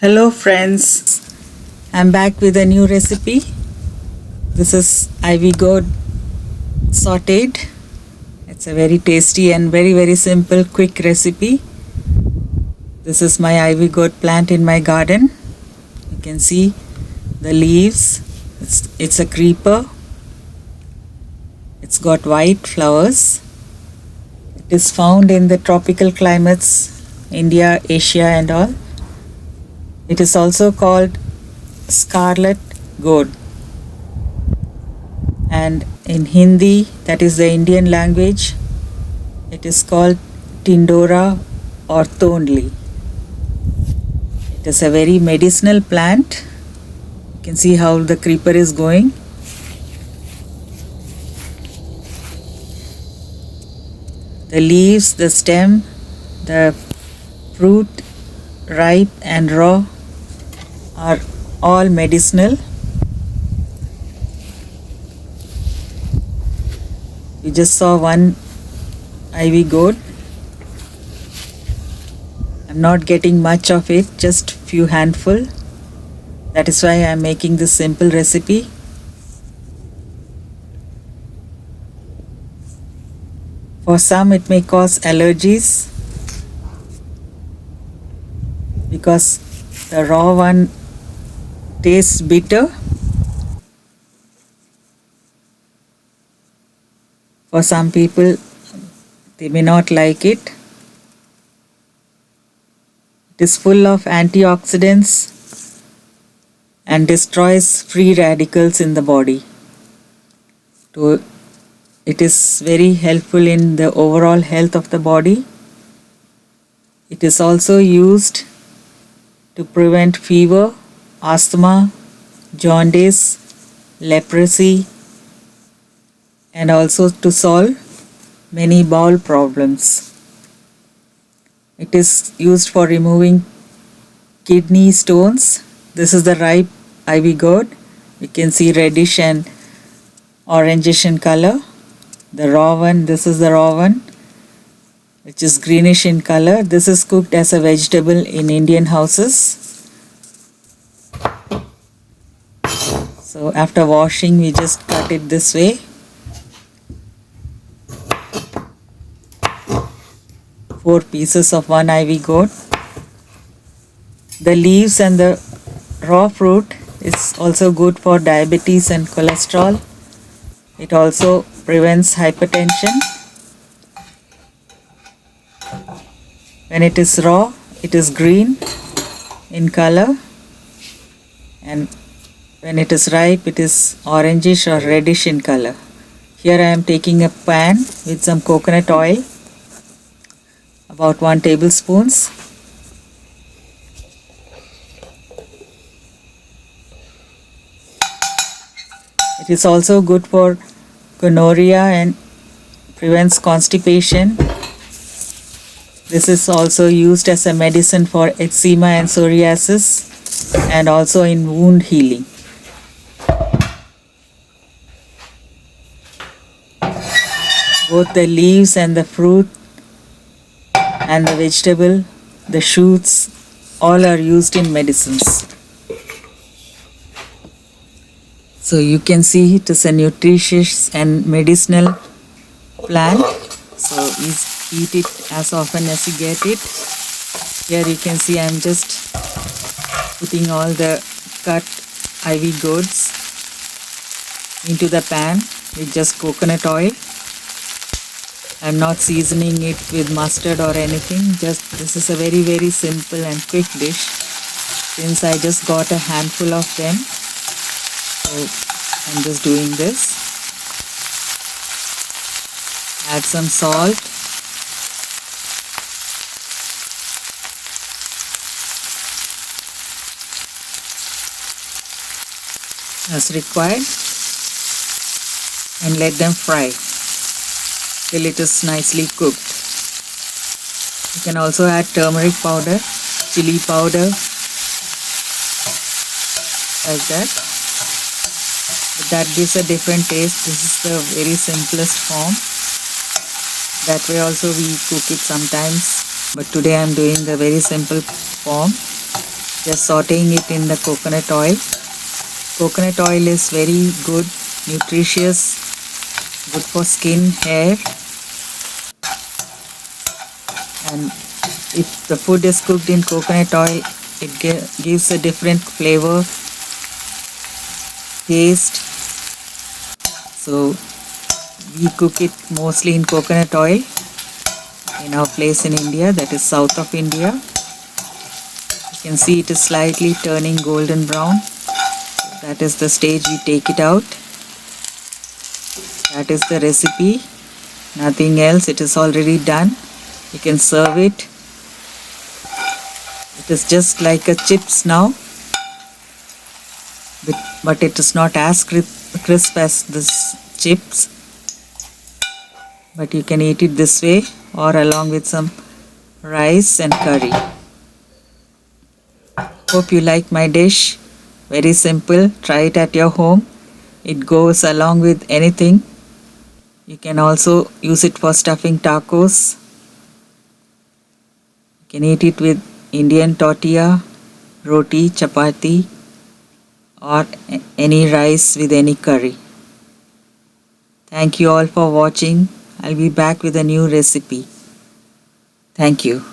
Hello friends, I'm back with a new recipe. This is ivy gourd sauteed. It's a very tasty and very simple quick recipe. This is my ivy gourd plant in my garden. You can see the leaves. It's a creeper. It's got white flowers. It is found in the tropical climates, India, Asia and all. It is also called scarlet gourd, and in Hindi, that is the Indian language, it is called Tindora or thornley. It is a very medicinal plant. You can see how the creeper is going. The leaves, the stem, the fruit, ripe and raw, are all medicinal. We just saw one ivy gourd. I'm not getting much of it, just few handful. That is why I'm making this simple recipe. For some it may cause allergies because the raw one tastes bitter. For some people, they may not like it. It is full of antioxidants and destroys free radicals in the body. It is very helpful in the overall health of the body. It is also used to prevent fever, asthma, jaundice, leprosy, and also to solve many bowel problems. It is used for removing kidney stones. This is the ripe ivy gourd. You can see reddish and orangish in color. The raw one, this is the raw one, which is greenish in color. This is cooked as a vegetable in Indian houses. So after washing, we just cut it this way. Four pieces of one ivy gourd. The leaves and the raw fruit is also good for diabetes and cholesterol. It also prevents hypertension. When it is raw, it is green in color, and when it is ripe, it is orangish or reddish in color. Here I am taking a pan with some coconut oil, about 1 tablespoon. It is also good for gonorrhea and prevents constipation. This is also used as a medicine for eczema and psoriasis, and also in wound healing. Both the leaves and the fruit and the vegetable, the shoots, all are used in medicines. So you can see it is a nutritious and medicinal plant. So eat it as often as you get it. Here you can see I'm just putting all the cut ivy gourds into the pan with just coconut oil. I'm not seasoning it with mustard or anything. Just this is a very simple and quick dish. Since I just got a handful of them, so I'm just doing this. Add some salt. As required, and let them fry till it is nicely cooked. You can also add turmeric powder, chili powder, like that. But that gives a different taste. This is the very simplest form. That way also we cook it sometimes, but today I am doing the very simple form. Just sauteing it in the coconut oil. Coconut oil is very good, nutritious, good for skin, hair, and if the food is cooked in coconut oil, it gives a different flavor, taste. So we cook it mostly in coconut oil in our place in India, that is south of India. You can see it is slightly turning golden brown. That is the stage we take it out. That is the recipe, nothing else. It is already done. You can serve it. It is just like a chips now, but it is not as crisp as this chips. But you can eat it this way or along with some rice and curry. Hope you like my dish. Very simple. Try it at your home. It goes along with anything. You can also use it for stuffing tacos. You can eat it with Indian tortilla, roti, chapati, or any rice with any curry. Thank you all for watching. I'll be back with a new recipe. Thank you.